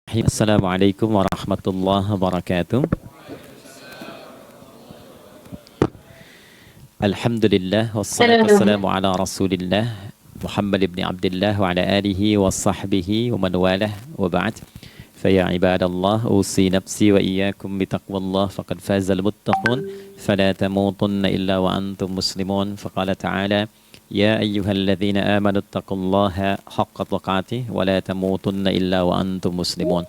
Assalamualaikum warahmatullahi wabarakatuh. Alhamdulillah wassalatu Halo. wassalamu ala Rasulillah Muhammad ibn Abdullah wa ala alihi wa sahbihi wa man walah wa ba'd. Faya ibadallah usi nafsi wa iyyakum bitaqwallah faqad fazal muttaqun fala tamutunna illa wa antum muslimun. Faqala ta'ala ya ayyuhalladzina amanu taqullaha haqqa tuqatih wa la tamutunna illa wa antum muslimun.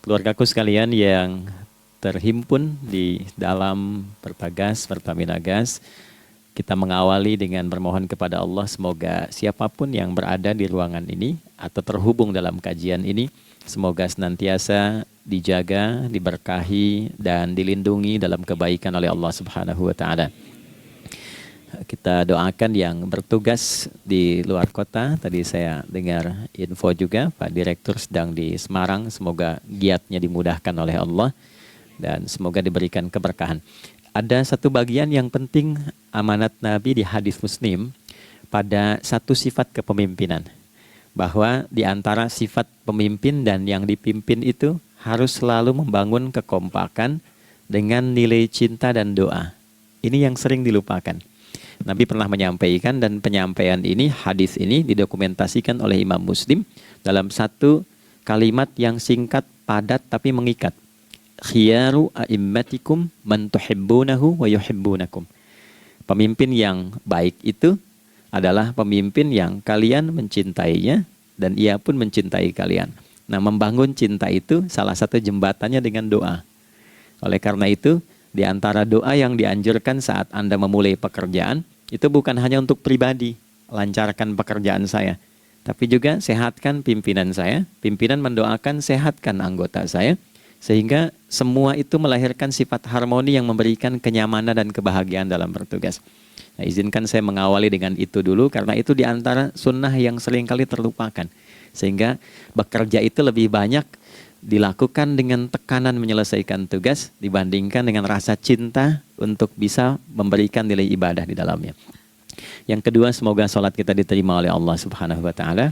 Keluargaku sekalian yang terhimpun di dalam Pertagas, Pertamina Gas, kita mengawali dengan bermohon kepada Allah semoga siapapun yang berada di ruangan ini atau terhubung dalam kajian ini, semoga senantiasa dijaga, diberkahi, dan dilindungi dalam kebaikan oleh Allah Subhanahu wa Ta'ala. Kita doakan yang bertugas di luar kota. Tadi saya dengar info juga Pak Direktur sedang di Semarang. Semoga giatnya dimudahkan oleh Allah dan semoga diberikan keberkahan. Ada satu bagian yang penting amanat Nabi di hadis Muslim pada satu sifat kepemimpinan. Bahwa di antara sifat pemimpin dan yang dipimpin itu harus selalu membangun kekompakan dengan nilai cinta dan doa. Ini yang sering dilupakan. Nabi pernah menyampaikan dan penyampaian ini, hadis ini didokumentasikan oleh Imam Muslim dalam satu kalimat yang singkat, padat tapi mengikat. Khiyaru a'immatikum man tuhibbunahu wa yuhibbunakum. Pemimpin yang baik itu adalah pemimpin yang kalian mencintainya dan ia pun mencintai kalian. Nah, membangun cinta itu salah satu jembatannya dengan doa. Oleh karena itu, di antara doa yang dianjurkan saat Anda memulai pekerjaan, itu bukan hanya untuk pribadi, lancarkan pekerjaan saya. Tapi juga sehatkan pimpinan saya, pimpinan mendoakan sehatkan anggota saya, sehingga semua itu melahirkan sifat harmoni yang memberikan kenyamanan dan kebahagiaan dalam bertugas. Nah, izinkan saya mengawali dengan itu dulu, karena itu di antara sunnah yang seringkali terlupakan. Sehingga bekerja itu lebih banyak dilakukan dengan tekanan menyelesaikan tugas dibandingkan dengan rasa cinta untuk bisa memberikan nilai ibadah di dalamnya. Yang kedua, semoga sholat kita diterima oleh Allah Subhanahu wa Ta'ala.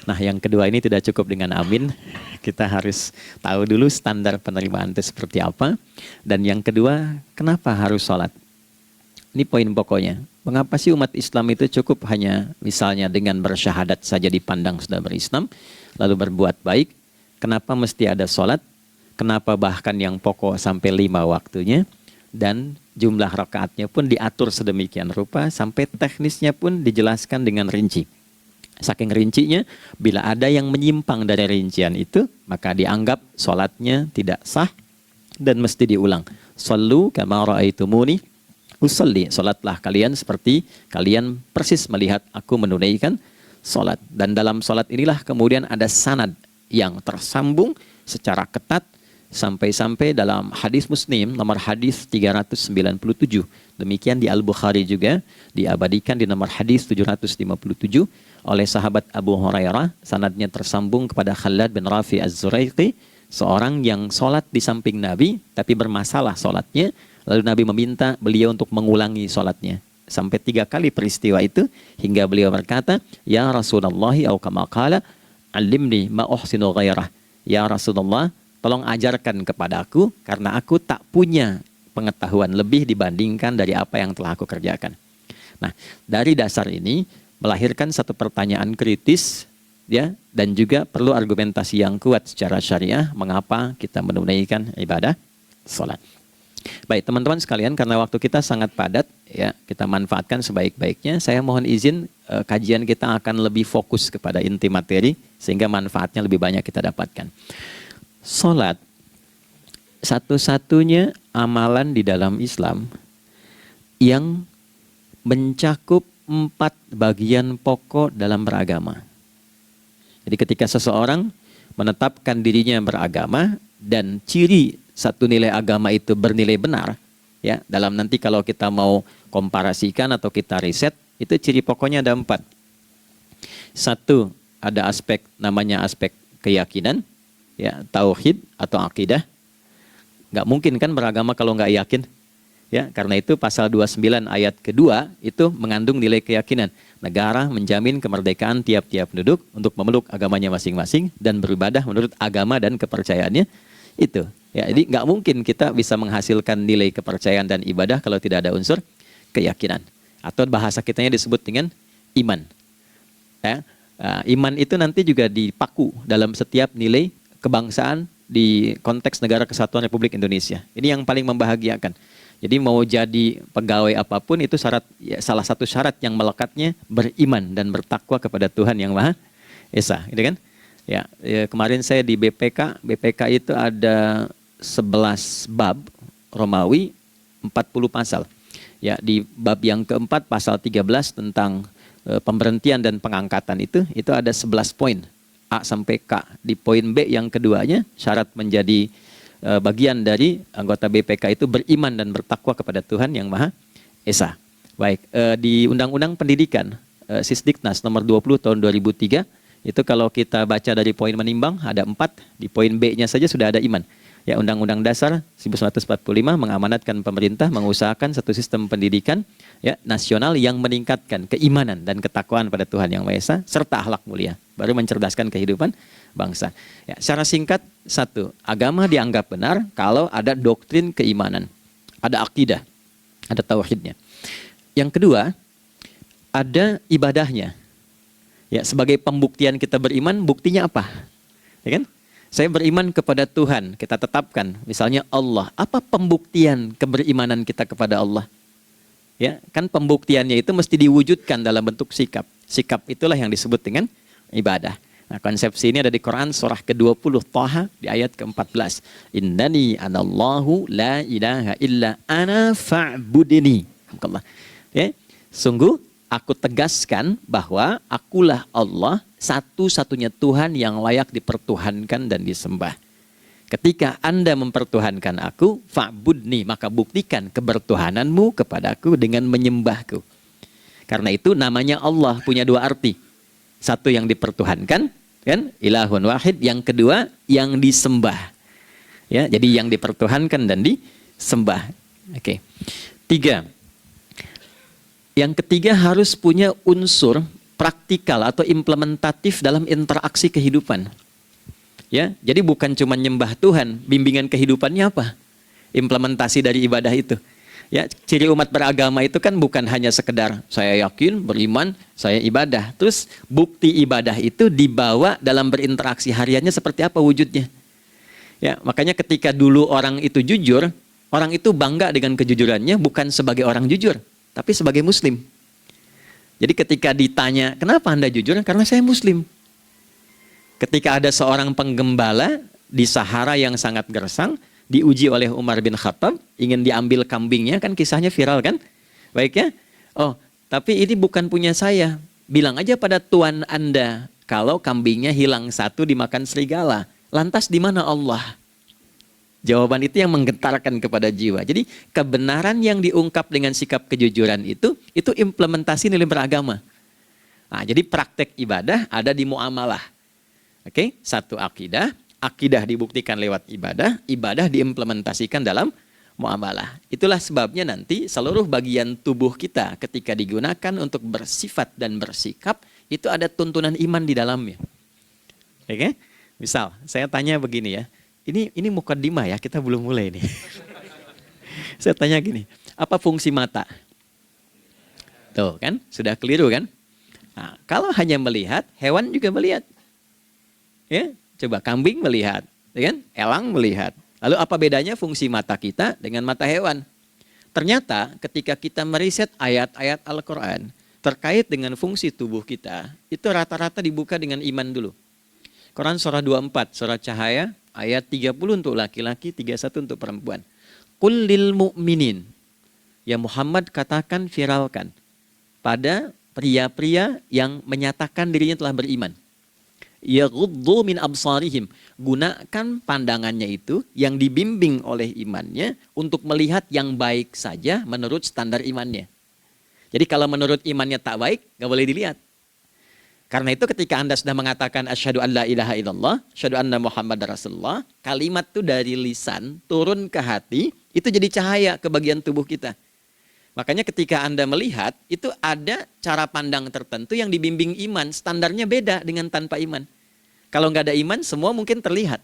Nah, yang kedua ini tidak cukup dengan amin. Kita harus tahu dulu standar penerimaan itu seperti apa. Dan yang kedua, kenapa harus sholat? Ini poin pokoknya. Mengapa sih umat Islam itu cukup hanya misalnya dengan bersyahadat saja dipandang sudah berislam, lalu berbuat baik? Kenapa mesti ada sholat? Kenapa bahkan yang pokok sampai 5 waktunya? Dan jumlah rakaatnya pun diatur sedemikian rupa, sampai teknisnya pun dijelaskan dengan rinci. Saking rincinya, bila ada yang menyimpang dari rincian itu, maka dianggap sholatnya tidak sah dan mesti diulang. Shallu kama ra'aitumuni usolli. Sholatlah kalian seperti kalian persis melihat aku menunaikan sholat. Dan dalam sholat inilah kemudian ada sanad yang tersambung secara ketat sampai-sampai dalam hadis Muslim nomor hadis 397. Demikian di Al-Bukhari juga diabadikan di nomor hadis 757 oleh sahabat Abu Hurairah. Sanadnya tersambung kepada Khalad bin Rafi Az-Zuraiqi, seorang yang sholat di samping Nabi tapi bermasalah sholatnya. Lalu Nabi meminta beliau untuk mengulangi sholatnya. Sampai 3 kali peristiwa itu hingga beliau berkata, ya Rasulullah au kama qala alimni ma uhsinu ghairah. Ya Rasulullah, tolong ajarkan kepadaku karena aku tak punya pengetahuan lebih dibandingkan dari apa yang telah aku kerjakan. Nah, dari dasar ini melahirkan satu pertanyaan kritis ya, dan juga perlu argumentasi yang kuat secara syariah mengapa kita menunaikan ibadah salat. Baik teman-teman sekalian, karena waktu kita sangat padat ya, kita manfaatkan sebaik-baiknya. Saya mohon izin kajian kita akan lebih fokus kepada inti materi sehingga manfaatnya lebih banyak kita dapatkan. Salat satu-satunya amalan di dalam Islam yang mencakup 4 bagian pokok dalam beragama. Jadi ketika seseorang menetapkan dirinya beragama dan ciri satu nilai agama itu bernilai benar, ya, dalam nanti kalau kita mau komparasikan atau kita riset, itu ciri pokoknya ada 4. Satu, ada aspek namanya aspek keyakinan, ya, tauhid atau akidah. Nggak mungkin kan beragama kalau nggak yakin. Ya, karena itu pasal 29 ayat kedua itu mengandung nilai keyakinan. Negara menjamin kemerdekaan tiap-tiap penduduk untuk memeluk agamanya masing-masing dan beribadah menurut agama dan kepercayaannya itu. Ya, jadi nggak mungkin kita bisa menghasilkan nilai kepercayaan dan ibadah kalau tidak ada unsur keyakinan. Atau bahasa kitanya disebut dengan iman. Ya, iman itu nanti juga dipaku dalam setiap nilai kebangsaan di konteks Negara Kesatuan Republik Indonesia. Ini yang paling membahagiakan. Jadi mau jadi pegawai apapun itu syarat, ya, salah satu syarat yang melekatnya beriman dan bertakwa kepada Tuhan Yang Maha Esa, gitu kan? Ya, kemarin saya di BPK itu ada 11 bab Romawi, 40 pasal. Ya, di bab yang keempat pasal 13 tentang pemberhentian dan pengangkatan itu ada 11 poin A sampai K. Di poin B yang keduanya syarat menjadi bagian dari anggota BPK itu beriman dan bertakwa kepada Tuhan Yang Maha Esa. Baik, di Undang-Undang Pendidikan Sisdiknas nomor 20 tahun 2003 itu kalau kita baca dari poin menimbang ada 4, di poin B-nya saja sudah ada iman. Ya, Undang-Undang Dasar 1945 mengamanatkan pemerintah mengusahakan satu sistem pendidikan ya nasional yang meningkatkan keimanan dan ketakwaan pada Tuhan Yang Maha Esa serta akhlak mulia, baru mencerdaskan kehidupan bangsa. Ya, secara singkat, satu, agama dianggap benar kalau ada doktrin keimanan, ada akidah, ada tauhidnya. Yang kedua, ada ibadahnya. Ya, sebagai pembuktian kita beriman, buktinya apa? Ya kan? Saya beriman kepada Tuhan, kita tetapkan, misalnya Allah. Apa pembuktian keberimanan kita kepada Allah? Ya, kan pembuktiannya itu mesti diwujudkan dalam bentuk sikap. Sikap itulah yang disebut dengan ibadah. Nah, konsepsi ini ada di Quran surah ke-20 Thaha di ayat ke-14. Innani anallahu la ilaha illa ana fa'budini. Ya, sungguh aku tegaskan bahwa akulah Allah, satu-satunya Tuhan yang layak dipertuhankan dan disembah. Ketika Anda mempertuhankan aku, fa'budni, maka buktikan kebertuhananmu kepadaku dengan menyembahku. Karena itu namanya Allah punya dua arti. Satu yang dipertuhankan, kan? Ilahun wahid. Yang kedua yang disembah. Ya, jadi yang dipertuhankan dan disembah. Oke. 3. Yang ketiga harus punya unsur praktikal atau implementatif dalam interaksi kehidupan. Ya, jadi bukan cuma nyembah Tuhan, bimbingan kehidupannya apa? Implementasi dari ibadah itu. Ya, ciri umat beragama itu kan bukan hanya sekedar saya yakin, beriman, saya ibadah. Terus bukti ibadah itu dibawa dalam berinteraksi hariannya seperti apa wujudnya. Ya, makanya ketika dulu orang itu jujur, orang itu bangga dengan kejujurannya bukan sebagai orang jujur, tapi sebagai muslim. Jadi ketika ditanya, kenapa Anda jujur? Karena saya muslim. Ketika ada seorang penggembala di Sahara yang sangat gersang, diuji oleh Umar bin Khattab, ingin diambil kambingnya, kan kisahnya viral kan? Baik ya? Oh, tapi ini bukan punya saya. Bilang aja pada tuan Anda, kalau kambingnya hilang satu dimakan serigala. Lantas di mana Allah? Jawaban itu yang menggetarkan kepada jiwa. Jadi kebenaran yang diungkap dengan sikap kejujuran itu implementasi nilai beragama. Nah, jadi praktek ibadah ada di muamalah. Oke, satu akidah. Akidah dibuktikan lewat ibadah, ibadah diimplementasikan dalam muamalah. Itulah sebabnya nanti seluruh bagian tubuh kita ketika digunakan untuk bersifat dan bersikap, itu ada tuntunan iman di dalamnya. Oke? Misal, saya tanya begini ya, ini mukaddimah ya, kita belum mulai nih. Saya tanya gini, apa fungsi mata? Tuh kan, sudah keliru kan? Nah, kalau hanya melihat, hewan juga melihat. Ya, coba kambing melihat, kan? Elang melihat. Lalu apa bedanya fungsi mata kita dengan mata hewan? Ternyata ketika kita meriset ayat-ayat Al-Quran terkait dengan fungsi tubuh kita, itu rata-rata dibuka dengan iman dulu. Quran surah 24, surah Cahaya, ayat 30 untuk laki-laki, 31 untuk perempuan. Qul lil mu'minin. Ya Muhammad katakan, viralkan pada pria-pria yang menyatakan dirinya telah beriman. Yaghuddu min absarihim, gunakan pandangannya itu yang dibimbing oleh imannya untuk melihat yang baik saja menurut standar imannya. Jadi kalau menurut imannya tak baik, gak boleh dilihat. Karena itu ketika Anda sudah mengatakan asyhadu an la ilaha illallah, asyhadu anna Muhammad Rasulullah, kalimat itu dari lisan turun ke hati, Itu jadi cahaya ke bagian tubuh kita. Makanya ketika Anda melihat, itu ada cara pandang tertentu yang dibimbing iman. Standarnya beda dengan tanpa iman. Kalau nggak ada iman, semua mungkin terlihat.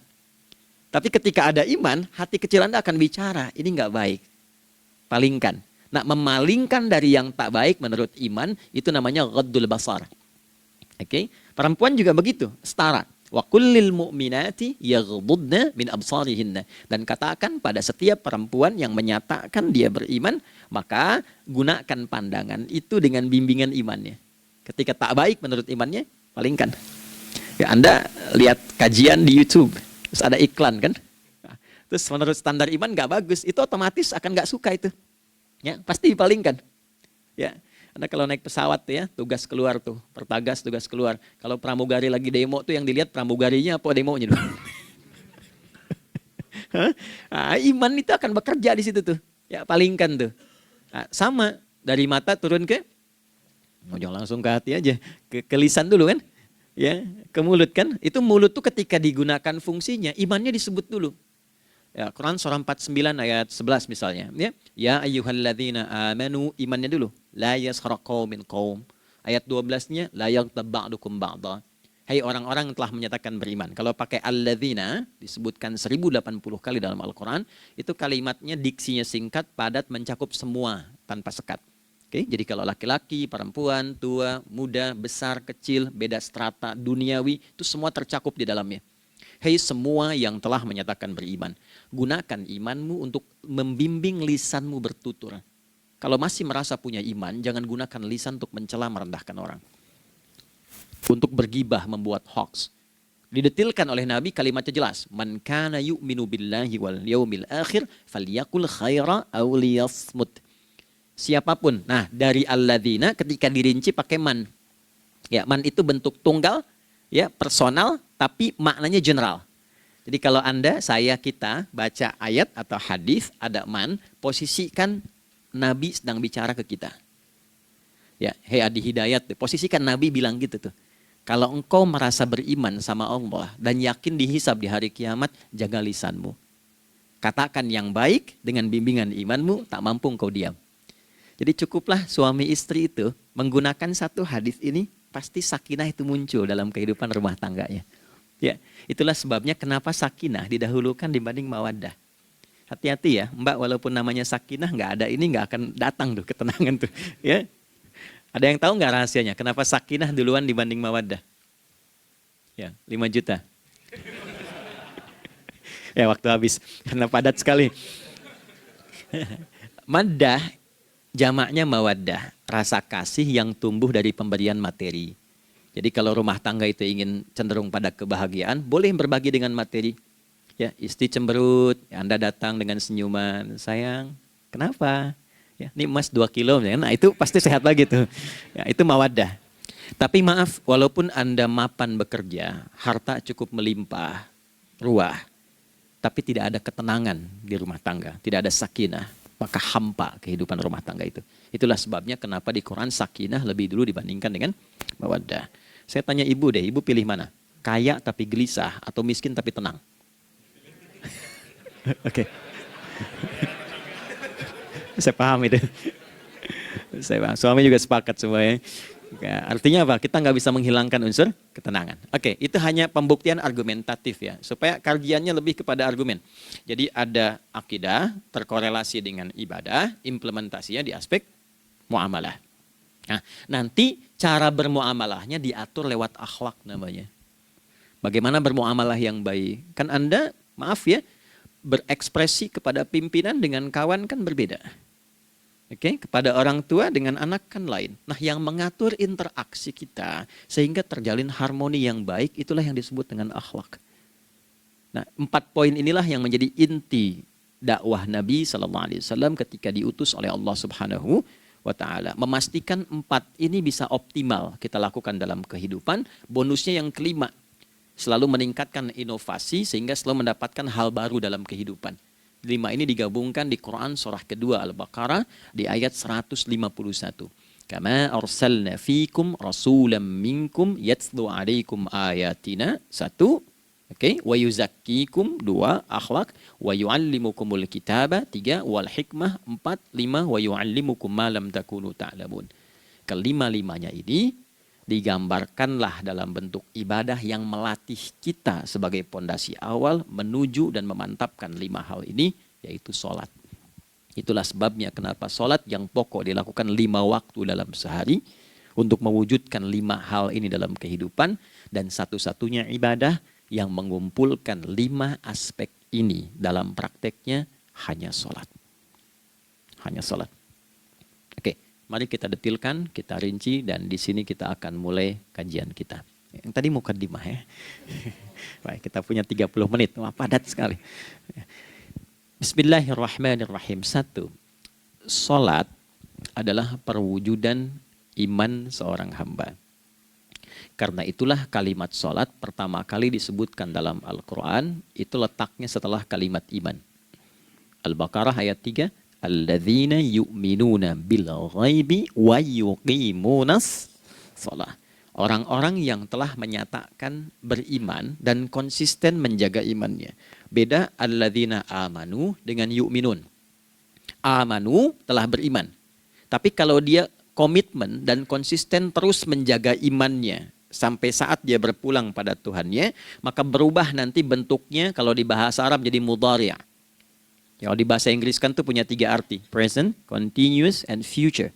Tapi ketika ada iman, hati kecil Anda akan bicara, ini nggak baik. Palingkan. Nah, memalingkan dari yang tak baik menurut iman, itu namanya ghaddul basar. Oke? Perempuan juga begitu, setara. Wa kullil mu'minati yaghdudna min absarihinna. Dan katakan pada setiap perempuan yang menyatakan dia beriman, maka gunakan pandangan itu dengan bimbingan imannya. Ketika tak baik menurut imannya, palingkan. Ya, Anda lihat kajian di YouTube, terus ada iklan kan? Terus menurut standar iman nggak bagus, itu otomatis akan nggak suka itu. Ya, pasti dipalingkan. Ya, Anda kalau naik pesawat tuh ya, tugas keluar tuh, pertagas tugas keluar. Kalau pramugari lagi demo tuh yang dilihat pramugarinya apa demonya tuh. Nah, iman itu akan bekerja di situ tuh. Ya, palingkan tuh. Nah, sama dari mata turun ke, jangan langsung ke hati aja, ke lisan dulu kan? Ya, ke mulut kan? Itu mulut tuh ketika digunakan fungsinya, imannya disebut dulu. Ya, Quran surah 49 ayat 11 misalnya. Ya ayyuhalladzina amanu, imannya dulu. La yaskhar qaumin qaum. Ayat 12-nya la yaghtab ba'dukum ba'dha. Hai orang-orang yang telah menyatakan beriman. Kalau pakai alladzina disebutkan 1080 kali dalam Al-Quran, itu kalimatnya diksinya singkat, padat, mencakup semua tanpa sekat. Oke, jadi kalau laki-laki, perempuan, tua, muda, besar, kecil, beda strata, duniawi, itu semua tercakup di dalamnya. Hei semua yang telah menyatakan beriman, gunakan imanmu untuk membimbing lisanmu bertutur. Kalau masih merasa punya iman, jangan gunakan lisan untuk mencela, merendahkan orang. Untuk bergibah, membuat hoax. Didetilkan oleh Nabi kalimatnya jelas. Man kana yu'minu billahi wal yaumil akhir falyakul khaira aw liyasmut. Siapapun. Nah, dari alladzina ketika dirinci pakai man. Ya, man itu bentuk tunggal, ya, personal, tapi maknanya general. Jadi kalau Anda, saya, kita baca ayat atau hadis ada man, posisikan Nabi sedang bicara ke kita. Ya, hei Adi Hidayat, posisikan Nabi bilang gitu tuh. Kalau engkau merasa beriman sama Allah dan yakin dihisab di hari kiamat, jaga lisanmu. Katakan yang baik dengan bimbingan imanmu, tak mampu engkau diam. Jadi cukuplah suami istri itu menggunakan satu hadis ini, pasti sakinah itu muncul dalam kehidupan rumah tangganya. Ya, itulah sebabnya kenapa sakinah didahulukan dibanding mawaddah. Hati-hati ya, Mbak, walaupun namanya sakinah nggak ada ini nggak akan datang tuh ketenangan tuh. Ya, ada yang tahu nggak rahasianya? Kenapa sakinah duluan dibanding mawaddah? Ya, 5 juta. Ya, waktu habis karena padat sekali. Maddah jamaknya mawaddah, rasa kasih yang tumbuh dari pemberian materi. Jadi kalau rumah tangga itu ingin cenderung pada kebahagiaan, boleh berbagi dengan materi. Ya, istri cemberut, ya Anda datang dengan senyuman, sayang, kenapa? Ya, ini emas 2 kilo, nah itu pasti sehat lagi tuh. Ya, itu mawaddah. Tapi maaf, walaupun Anda mapan bekerja, harta cukup melimpah, ruah, tapi tidak ada ketenangan di rumah tangga, tidak ada sakinah. Maka hampa kehidupan rumah tangga itu. Itulah sebabnya kenapa di Quran sakinah lebih dulu dibandingkan dengan mawaddah. Saya tanya ibu deh, ibu pilih mana? Kaya tapi gelisah atau miskin tapi tenang? Oke. Saya paham itu. Saya paham. Suami juga sepakat semuanya. Ya, artinya apa? Kita nggak bisa menghilangkan unsur ketenangan. Oke, itu hanya pembuktian argumentatif ya, supaya kajiannya lebih kepada argumen. Jadi ada akidah terkorelasi dengan ibadah, implementasinya di aspek muamalah. Nah, nanti cara bermuamalahnya diatur lewat akhlak namanya. Bagaimana bermuamalah yang baik? Kan Anda, maaf ya, berekspresi kepada pimpinan dengan kawan kan berbeda. Oke, kepada orang tua dengan anak kan lain. Nah, yang mengatur interaksi kita sehingga terjalin harmoni yang baik, itulah yang disebut dengan akhlak. Nah, 4 poin inilah yang menjadi inti dakwah Nabi SAW ketika diutus oleh Allah Subhanahu wa Ta'ala. Memastikan 4 ini bisa optimal kita lakukan dalam kehidupan. Bonusnya yang kelima, selalu meningkatkan inovasi sehingga selalu mendapatkan hal baru dalam kehidupan. 5 ini digabungkan di Quran surah kedua Al-Baqarah di ayat 151. Kama arsalna fikum rasulam minkum yatslu alaikum ayatina. 1, Oke, wa yuzakkikum 2, akhlak, wa yu'allimukumul kitaba 3, wal hikmah 4, 5, wa yu'allimukum ma lam takunu ta'lamun. Kelima-limanya ini digambarkanlah dalam bentuk ibadah yang melatih kita sebagai pondasi awal menuju dan memantapkan 5 hal ini, yaitu sholat. Itulah sebabnya kenapa sholat yang pokok dilakukan 5 waktu dalam sehari untuk mewujudkan 5 hal ini dalam kehidupan, dan satu-satunya ibadah yang mengumpulkan 5 aspek ini dalam prakteknya hanya sholat. Hanya sholat. Oke, mari kita detilkan, kita rinci, dan di sini kita akan mulai kajian kita. Yang tadi mukadimah ya. Baik, kita punya 30 menit, wah padat sekali. Bismillahirrahmanirrahim. 1. Sholat adalah perwujudan iman seorang hamba. Karena itulah kalimat sholat pertama kali disebutkan dalam Al-Quran, itu letaknya setelah kalimat iman. Al-Baqarah ayat 3, Alladzina yu'minuna bil ghaibi wa yuqimunas sholat. Orang-orang yang telah menyatakan beriman dan konsisten menjaga imannya. Beda alladzina amanu dengan yu'minun. Amanu telah beriman. Tapi kalau dia komitmen dan konsisten terus menjaga imannya sampai saat dia berpulang pada Tuhannya, maka berubah nanti bentuknya kalau di bahasa Arab jadi mudhari'. Kalau di bahasa Inggris kan tuh punya 3 arti, present, continuous, and future.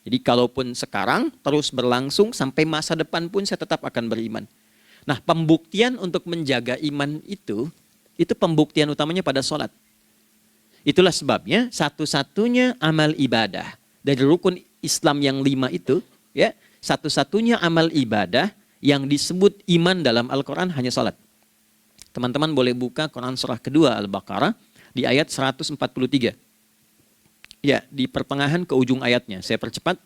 Jadi kalaupun sekarang terus berlangsung sampai masa depan pun saya tetap akan beriman. Nah, pembuktian untuk menjaga iman itu pembuktian utamanya pada sholat. Itulah sebabnya satu-satunya amal ibadah dari rukun Islam yang 5 itu, ya, satu-satunya amal ibadah yang disebut iman dalam Al-Quran hanya sholat. Teman-teman boleh buka Quran surah kedua Al-Baqarah di ayat 143. Ya, di pertengahan ke ujung ayatnya. Saya percepat.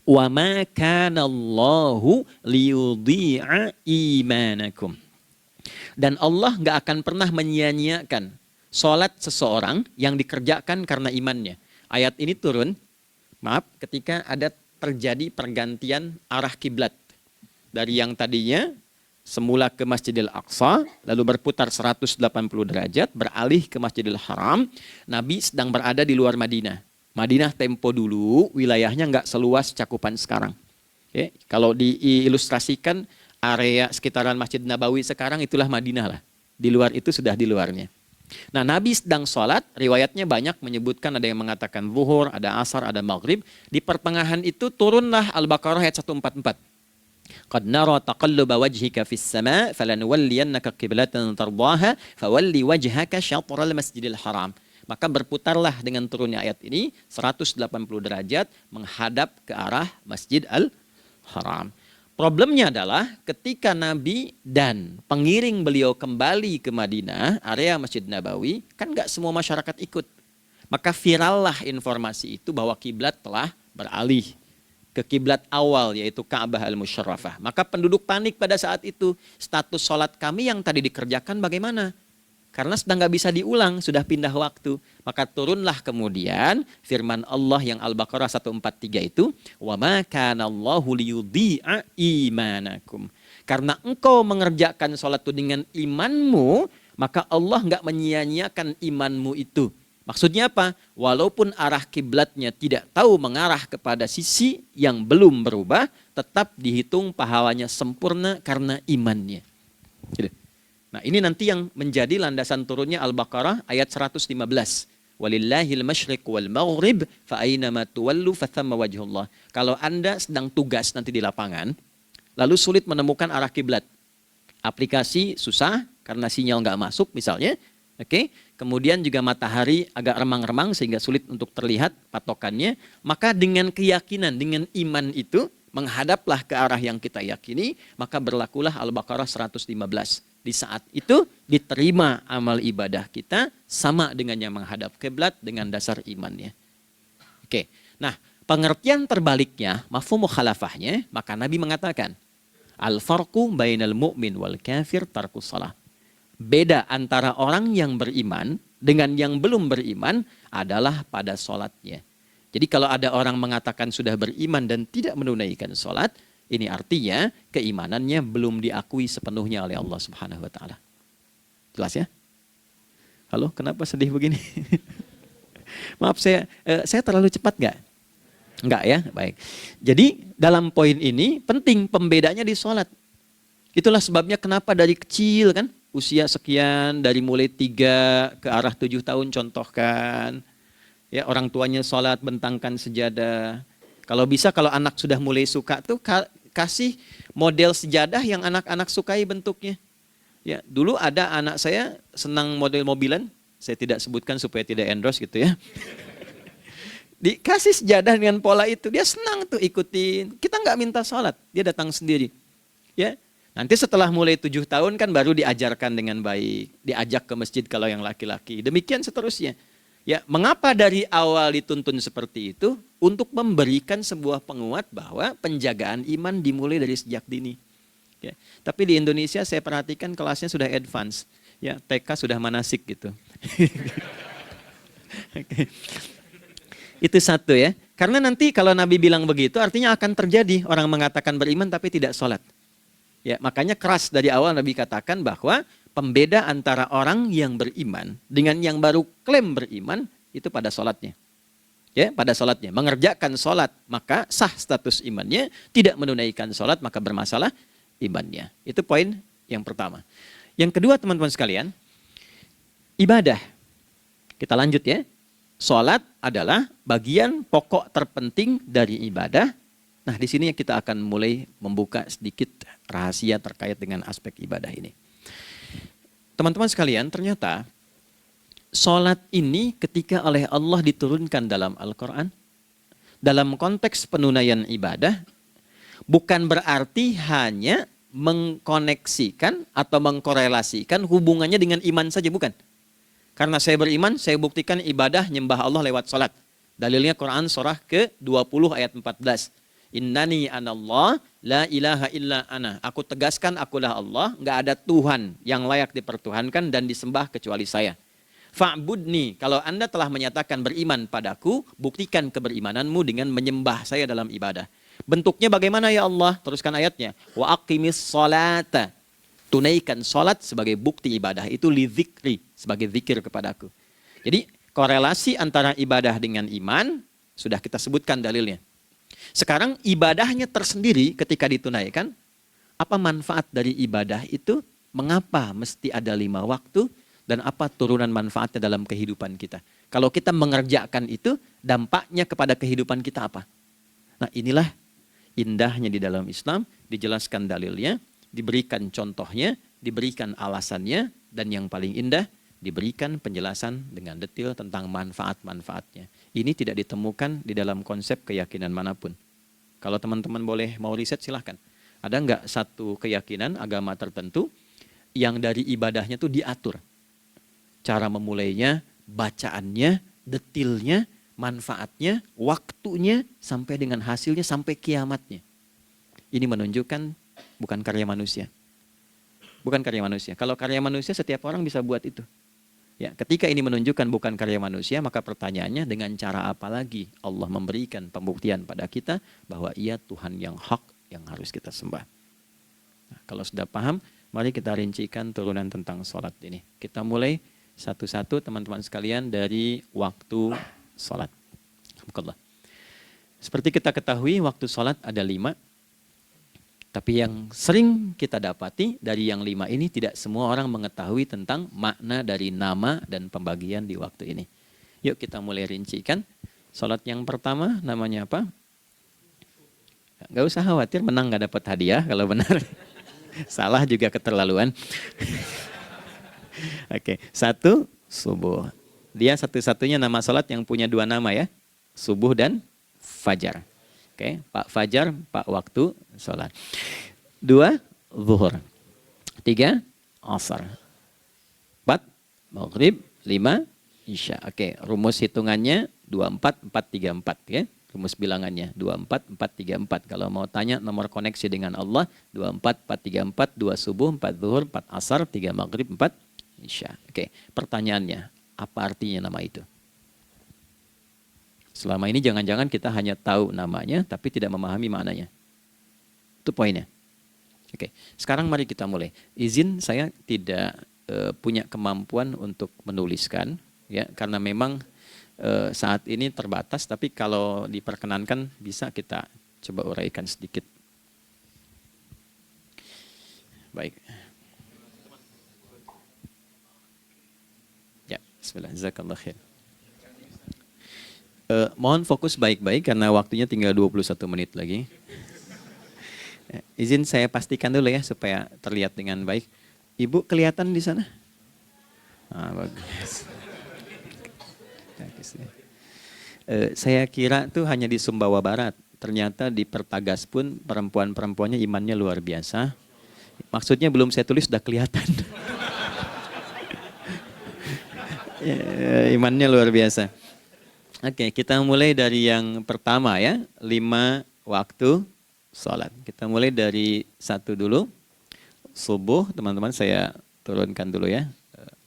Wa ma kana Allahu liyudhi'a imanakum. Dan Allah nggak akan pernah menyia-nyiakan sholat seseorang yang dikerjakan karena imannya. Ayat ini turun, ketika ada terjadi pergantian arah kiblat. Dari yang tadinya semula ke Masjidil Aqsa, lalu berputar 180 derajat, beralih ke Masjidil Haram. Nabi sedang berada di luar Madinah. Madinah tempo dulu, wilayahnya nggak seluas cakupan sekarang. Oke, kalau diilustrasikan, area sekitaran Masjid Nabawi sekarang itulah Madinah lah. Di luar itu sudah di luarnya. Nah, Nabi sedang sholat, riwayatnya banyak menyebutkan, ada yang mengatakan zuhur, ada asar, ada maghrib. Di pertengahan itu turunlah Al-Baqarah ayat 144. Qad nara taqalluba wajhika fis sama' falanuwalliyannaka qiblatan tardaha fawalli wajhaka syatral masjidil haram. Maka berputarlah dengan turunnya ayat ini 180 derajat menghadap ke arah Masjid Al-Haram. Problemnya adalah ketika Nabi dan pengiring beliau kembali ke Madinah, area Masjid Nabawi, kan nggak semua masyarakat ikut. Maka virallah informasi itu bahwa kiblat telah beralih ke kiblat awal, yaitu Ka'bah Al-Musyarrafah. Maka penduduk panik pada saat itu. Status sholat kami yang tadi dikerjakan bagaimana? Karena sudah nggak bisa diulang, sudah pindah waktu. Maka turunlah kemudian firman Allah yang Al-Baqarah 143 itu, wa ma kana Allahu liyudhi'a imanakum. Karena engkau mengerjakan sholat itu dengan imanmu, maka Allah nggak menyia-nyiakan imanmu itu. Maksudnya apa? Walaupun arah kiblatnya tidak tahu mengarah kepada sisi yang belum berubah, tetap dihitung pahalanya sempurna karena imannya. Gitu. Nah, ini nanti yang menjadi landasan turunnya Al-Baqarah ayat 115. Walillahil masyriq wal maghrib fa aynama tuwallu fathamma wajhullah. Kalau Anda sedang tugas nanti di lapangan, lalu sulit menemukan arah kiblat. Aplikasi susah karena sinyal nggak masuk misalnya. Oke. Kemudian juga matahari agak remang-remang sehingga sulit untuk terlihat patokannya. Maka dengan keyakinan, dengan iman itu, menghadaplah ke arah yang kita yakini, maka berlakulah Al-Baqarah 115. Di saat itu diterima amal ibadah kita sama dengan yang menghadap kiblat dengan dasar imannya. Oke. Nah, pengertian terbaliknya, mafhum mukhalafahnya, maka Nabi mengatakan, al-farqu bainal mu'min wal kafir tarkus shalah. Beda antara orang yang beriman dengan yang belum beriman adalah pada sholatnya. Jadi kalau ada orang mengatakan sudah beriman dan tidak menunaikan sholat, Ini artinya keimanannya belum diakui sepenuhnya oleh Allah Subhanahu wa taala. Jelas ya? Halo, kenapa sedih begini? Maaf saya terlalu cepat nggak? Enggak ya, baik. Jadi dalam poin ini penting pembedanya di sholat. Itulah sebabnya kenapa dari kecil kan, usia sekian, dari mulai 3 ke arah 7 tahun contohkan. Ya, orang tuanya sholat bentangkan sejadah. Kalau bisa kalau anak sudah mulai suka tuh kasih model sejadah yang anak-anak sukai bentuknya. Ya, dulu ada anak saya senang model mobilan, saya tidak sebutkan supaya tidak endorse gitu ya. Dikasih sejadah dengan pola itu, dia senang tuh ikutin. Kita nggak minta sholat, dia datang sendiri. Ya, nanti setelah mulai 7 tahun kan baru diajarkan dengan baik, diajak ke masjid kalau yang laki-laki. Demikian seterusnya. Ya, mengapa dari awal dituntun seperti itu? Untuk memberikan sebuah penguat bahwa penjagaan iman dimulai dari sejak dini. Ya, tapi di Indonesia saya perhatikan kelasnya sudah advance. Ya, TK sudah manasik gitu. Okay. Itu satu ya. Karena nanti kalau Nabi bilang begitu artinya akan terjadi orang mengatakan beriman tapi tidak sholat. Ya, makanya keras dari awal Nabi katakan bahwa pembeda antara orang yang beriman dengan yang baru klaim beriman itu pada sholatnya. Ya, pada sholatnya. Mengerjakan sholat maka sah status imannya, tidak menunaikan sholat maka bermasalah imannya. Itu poin yang pertama. Yang kedua teman-teman sekalian, ibadah. Kita lanjut ya. Sholat adalah bagian pokok terpenting dari ibadah. Nah, di sini kita akan mulai membuka sedikit rahasia terkait dengan aspek ibadah ini. Teman-teman sekalian, ternyata sholat ini ketika oleh Allah diturunkan dalam Al-Quran, dalam konteks penunaian ibadah, bukan berarti hanya mengkoneksikan atau mengkorelasikan hubungannya dengan iman saja, bukan. Karena saya beriman, saya buktikan ibadah nyembah Allah lewat sholat. Dalilnya Quran surah ke-20 ayat 14. Innani anallah la ilaha illa ana. Aku tegaskan akulah Allah, nggak ada Tuhan yang layak dipertuhankan dan disembah kecuali saya. Fa'budni, kalau Anda telah menyatakan beriman padaku, buktikan keberimananmu dengan menyembah saya dalam ibadah. Bentuknya bagaimana ya Allah? Teruskan ayatnya. Wa aqimis sholata. Tunaikan sholat sebagai bukti ibadah. Itu li dzikri, sebagai zikir kepadaku. Jadi korelasi antara ibadah dengan iman, sudah kita sebutkan dalilnya. Sekarang ibadahnya tersendiri ketika ditunaikan, apa manfaat dari ibadah itu? Mengapa mesti ada 5 waktu? Dan apa turunan manfaatnya dalam kehidupan kita? Kalau kita mengerjakan itu, dampaknya kepada kehidupan kita apa? Nah, inilah indahnya di dalam Islam, dijelaskan dalilnya, diberikan contohnya, diberikan alasannya, dan yang paling indah, diberikan penjelasan dengan detail tentang manfaat-manfaatnya. Ini tidak ditemukan di dalam konsep keyakinan manapun. Kalau teman-teman boleh mau riset silahkan. Ada nggak satu keyakinan agama tertentu yang dari ibadahnya tuh diatur? Cara memulainya, bacaannya, detailnya, manfaatnya, waktunya, sampai dengan hasilnya, sampai kiamatnya. Ini menunjukkan bukan karya manusia. Bukan karya manusia. Kalau karya manusia setiap orang bisa buat itu. Ya, ketika ini menunjukkan bukan karya manusia, maka pertanyaannya dengan cara apa lagi Allah memberikan pembuktian pada kita bahwa Ia Tuhan yang hak yang harus kita sembah. Nah, kalau sudah paham, mari kita rincikan turunan tentang sholat ini. Kita mulai satu-satu teman-teman sekalian dari waktu sholat. Seperti kita ketahui waktu sholat ada 5. Tapi yang sering kita dapati dari yang 5 ini tidak semua orang mengetahui tentang makna dari nama dan pembagian di waktu ini. Yuk kita mulai rincikan. Sholat yang pertama namanya apa? Gak usah khawatir menang gak dapat hadiah kalau benar. Salah juga keterlaluan. Oke, 1 subuh. Dia satu-satunya nama sholat yang punya 2 nama ya. Subuh dan fajar. Oke, Pak Fajar, Pak waktu sholat. 2 zuhur. 3 asar. 4 maghrib. 5 isya. Oke, rumus hitungannya 24, 4, 3, 4 ya. Rumus bilangannya 24, 4, 3, 4. Kalau mau tanya nomor koneksi dengan Allah 24, 4, 3, 4, 2 subuh, 4 zuhur, 4 asar, 3 maghrib, 4 isya. Oke, pertanyaannya, apa artinya nama itu? Selama ini jangan-jangan kita hanya tahu namanya, tapi tidak memahami maknanya. Itu poinnya. Oke, sekarang mari kita mulai. Izin saya tidak punya kemampuan untuk menuliskan, ya, karena memang saat ini terbatas. Tapi kalau diperkenankan bisa kita coba uraikan sedikit. Baik. Ya, bismillah. Jazakallah khair. Mohon fokus baik-baik karena waktunya tinggal 21 menit lagi. Izin saya pastikan dulu ya supaya terlihat dengan baik. Ibu kelihatan di sana? Bagus. Saya kira tuh hanya di Sumbawa Barat. Ternyata di Pertagas pun perempuan-perempuannya imannya luar biasa. Maksudnya belum saya tulis sudah kelihatan. Imannya luar biasa. Oke, kita mulai dari yang pertama ya. 5 waktu sholat. Kita mulai dari 1 dulu. Subuh, teman-teman saya turunkan dulu ya.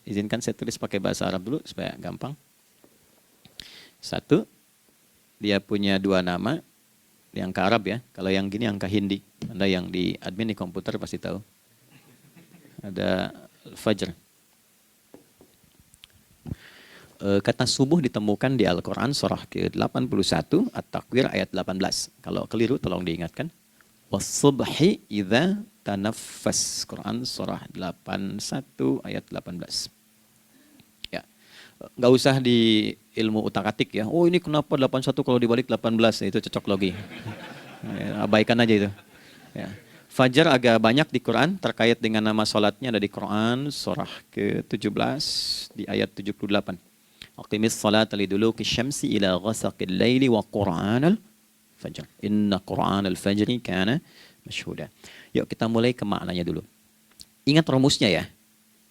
Izinkan saya tulis pakai bahasa Arab dulu supaya gampang. 1, dia punya 2 nama. Di angka Arab ya. Kalau yang gini angka Hindi. Anda yang di admin di komputer pasti tahu. Ada Fajr. Kata subuh ditemukan di Al-Quran surah ke-81 At-Takwir ayat 18. Kalau keliru tolong diingatkan. Was-subhi idza tanaffas. Quran surah 81 ayat 18. Ya. Enggak usah di ilmu utak-atik ya. Oh ini kenapa 81 kalau dibalik 18? Itu cocok logi. Ya, abaikan aja itu. Ya. Fajar agak banyak di Quran terkait dengan nama salatnya ada di Quran surah ke-17 di ayat 78. Aqimis salata liduluki syamsi ila ghasaqil laili wa qur'anal fajr. Inna qur'anal fajri kana masyhuda. Yuk kita mulai ke maknanya dulu. Ingat rumusnya ya.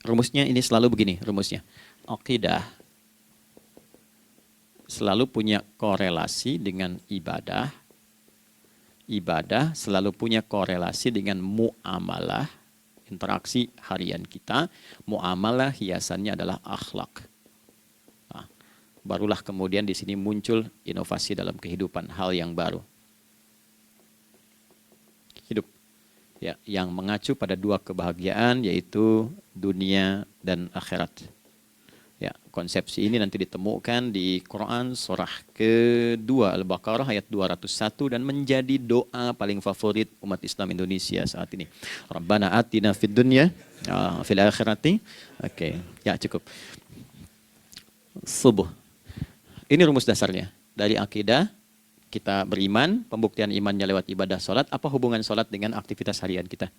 Rumusnya ini selalu begini rumusnya. Aqidah selalu punya korelasi dengan ibadah. Ibadah selalu punya korelasi dengan muamalah, interaksi harian kita. Muamalah hiasannya adalah akhlak. Nah, barulah kemudian di sini muncul inovasi dalam kehidupan, hal yang baru. Hidup ya, yang mengacu pada 2 kebahagiaan yaitu dunia dan akhirat. Ya, konsepsi ini nanti ditemukan di Quran surah ke-2 Al-Baqarah ayat 201 dan menjadi doa paling favorit umat Islam Indonesia saat ini. Rabbana atina fid dunya fil akhirati. Oke, ya cukup. Subuh. Ini rumus dasarnya. Dari akidah kita beriman, pembuktian imannya lewat ibadah salat. Apa hubungan salat dengan aktivitas harian kita?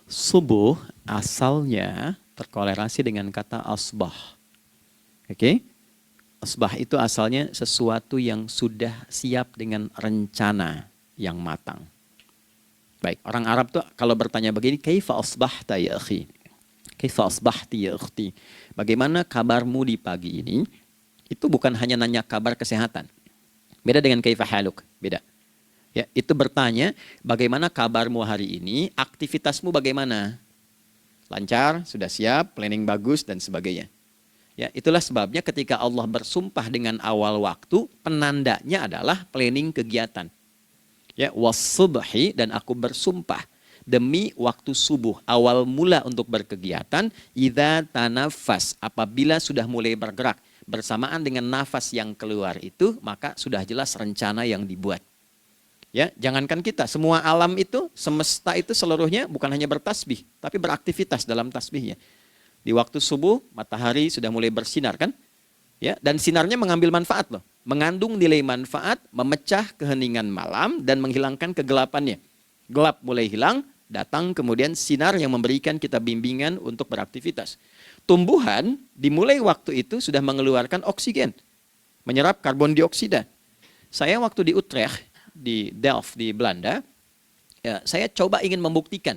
Subuh asalnya terkolerasi dengan kata asbah. Oke? Asbah itu asalnya sesuatu yang sudah siap dengan rencana yang matang. Baik, orang Arab tuh kalau bertanya begini, kaifa asbahta ya akhi? Kaifa asbahti ya ukhti? Bagaimana kabarmu di pagi ini? Itu bukan hanya nanya kabar kesehatan. Beda dengan kaifa haluk, beda. Ya, itu bertanya, bagaimana kabarmu hari ini? Aktivitasmu bagaimana? Lancar, sudah siap, planning bagus, dan sebagainya. Ya, itulah sebabnya ketika Allah bersumpah dengan awal waktu, penandanya adalah planning kegiatan. Ya, was-subhi, dan aku bersumpah demi waktu subuh, awal mula untuk berkegiatan, idza tanafas, apabila sudah mulai bergerak, bersamaan dengan nafas yang keluar itu, maka sudah jelas rencana yang dibuat. Ya, jangankan kita, semua alam itu, semesta itu seluruhnya bukan hanya bertasbih, tapi beraktivitas dalam tasbihnya. Di waktu subuh, matahari sudah mulai bersinar kan? Ya, dan sinarnya mengambil manfaat loh. Mengandung nilai manfaat, memecah keheningan malam dan menghilangkan kegelapannya. Gelap mulai hilang, datang kemudian sinar yang memberikan kita bimbingan untuk beraktivitas. Tumbuhan dimulai waktu itu sudah mengeluarkan oksigen, menyerap karbon dioksida. Saya waktu di Utrecht, di Delft di Belanda, ya, saya coba ingin membuktikan.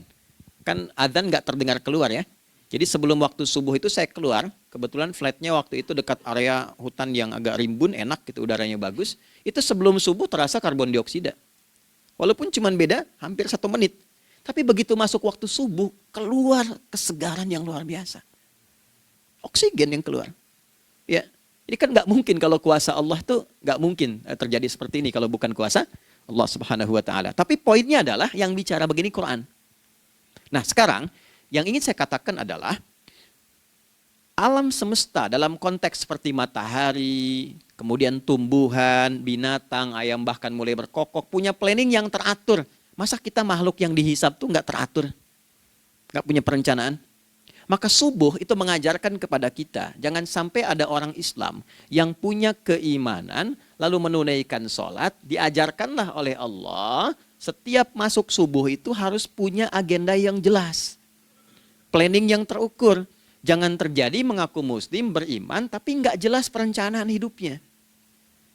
Kan adzan nggak terdengar keluar ya. Jadi sebelum waktu subuh itu saya keluar, kebetulan flatnya waktu itu dekat area hutan yang agak rimbun, enak gitu, udaranya bagus. Itu sebelum subuh terasa karbon dioksida. Walaupun cuma beda hampir 1 menit. Tapi begitu masuk waktu subuh, keluar kesegaran yang luar biasa. Oksigen yang keluar. Ya, ini kan nggak mungkin kalau kuasa Allah tuh nggak mungkin terjadi seperti ini kalau bukan kuasa Allah Subhanahu wa taala. Tapi poinnya adalah yang bicara begini Quran. Nah, sekarang yang ingin saya katakan adalah alam semesta dalam konteks seperti matahari, kemudian tumbuhan, binatang, ayam bahkan mulai berkokok, punya planning yang teratur. Masa kita makhluk yang dihisab tuh nggak teratur? Nggak punya perencanaan? Maka subuh itu mengajarkan kepada kita, jangan sampai ada orang Islam yang punya keimanan, lalu menunaikan sholat, diajarkanlah oleh Allah, setiap masuk subuh itu harus punya agenda yang jelas. Planning yang terukur. Jangan terjadi mengaku muslim, beriman, tapi nggak jelas perencanaan hidupnya.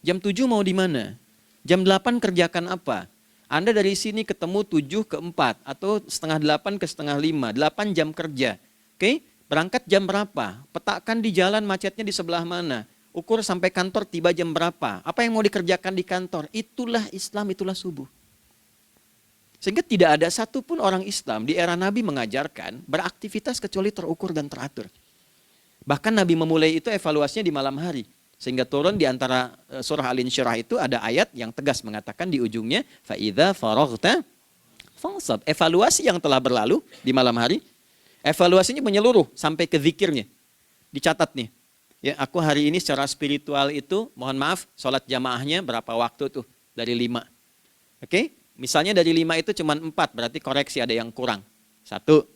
Jam 7 mau di mana? Jam 8 kerjakan apa? Anda dari sini ketemu 7 ke 4, atau setengah 8 ke setengah 5, 8 jam kerja. Oke, berangkat jam berapa? Petakan di jalan macetnya di sebelah mana? Ukur sampai kantor tiba jam berapa? Apa yang mau dikerjakan di kantor? Itulah Islam, itulah subuh. Sehingga tidak ada satupun orang Islam di era Nabi mengajarkan beraktivitas kecuali terukur dan teratur. Bahkan Nabi memulai itu evaluasinya di malam hari. Sehingga turun di antara surah Al-Insyirah itu ada ayat yang tegas mengatakan di ujungnya, فَإِذَا فَرَغْتَ فَانْصَبْ. Evaluasi yang telah berlalu di malam hari. Evaluasinya menyeluruh sampai ke zikirnya. Dicatat nih. Ya, aku hari ini secara spiritual itu, mohon maaf, sholat jamaahnya berapa waktu tuh? Dari 5. Oke? Misalnya dari 5 itu cuma 4, berarti koreksi ada yang kurang. 1.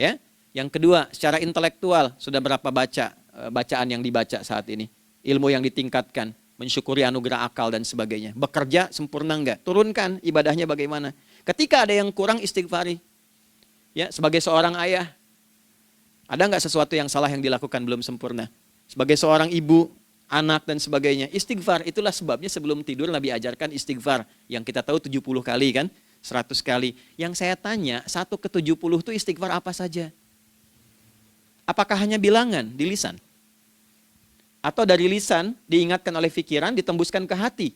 Ya. Yang kedua, secara intelektual sudah berapa bacaan yang dibaca saat ini? Ilmu yang ditingkatkan, mensyukuri anugerah akal dan sebagainya. Bekerja sempurna enggak? Turunkan ibadahnya bagaimana? Ketika ada yang kurang, istighfari. Ya, sebagai seorang ayah, ada nggak sesuatu yang salah yang dilakukan belum sempurna? Sebagai seorang ibu, anak dan sebagainya, istighfar. Itulah sebabnya sebelum tidur Nabi ajarkan istighfar. Yang kita tahu 70 kali kan, 100 kali. Yang saya tanya, 1 ke 70 itu istighfar apa saja? Apakah hanya bilangan di lisan? Atau dari lisan diingatkan oleh pikiran, ditembuskan ke hati?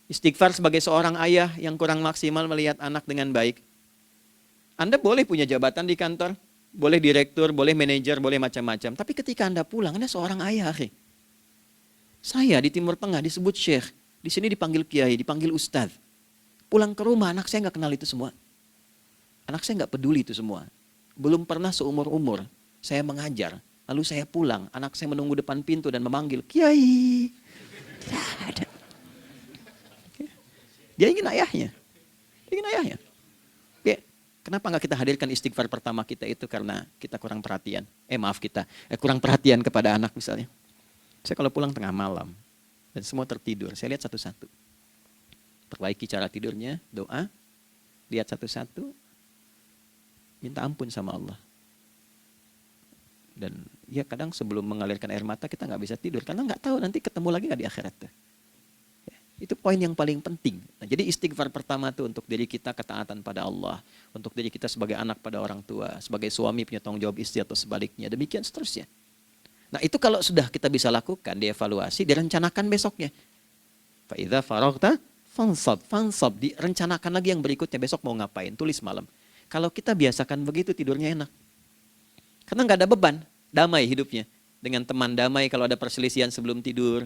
Istighfar sebagai seorang ayah yang kurang maksimal melihat anak dengan baik. Anda boleh punya jabatan di kantor, boleh direktur, boleh manajer, boleh macam-macam. Tapi ketika Anda pulang, Anda seorang ayah. Saya di Timur Tengah disebut syekh, di sini dipanggil kiai, dipanggil ustadz. Pulang ke rumah, anak saya nggak kenal itu semua. Anak saya nggak peduli itu semua. Belum pernah seumur-umur saya mengajar, lalu saya pulang, anak saya menunggu depan pintu dan memanggil, kiai. Tidak ada. Dia ingin ayahnya. Dia ingin ayahnya. Oke. Kenapa nggak kita hadirkan istighfar pertama kita itu karena kita kurang perhatian. Kurang perhatian kepada anak misalnya. Saya kalau pulang tengah malam dan semua tertidur, saya lihat satu-satu. Perbaiki cara tidurnya, doa, lihat satu-satu, minta ampun sama Allah. Dan ya kadang sebelum mengalirkan air mata kita nggak bisa tidur karena nggak tahu nanti ketemu lagi nggak di akhirat tuh. Itu poin yang paling penting. Nah, jadi istighfar pertama itu untuk diri kita ketaatan pada Allah. Untuk diri kita sebagai anak pada orang tua. Sebagai suami punya tanggung jawab istri atau sebaliknya. Demikian seterusnya. Nah itu kalau sudah kita bisa lakukan, dievaluasi, direncanakan besoknya. Fa'idha faraghta fansab. Direncanakan lagi yang berikutnya. Besok mau ngapain, tulis malam. Kalau kita biasakan begitu tidurnya enak. Karena nggak ada beban, damai hidupnya. Dengan teman damai kalau ada perselisihan sebelum tidur.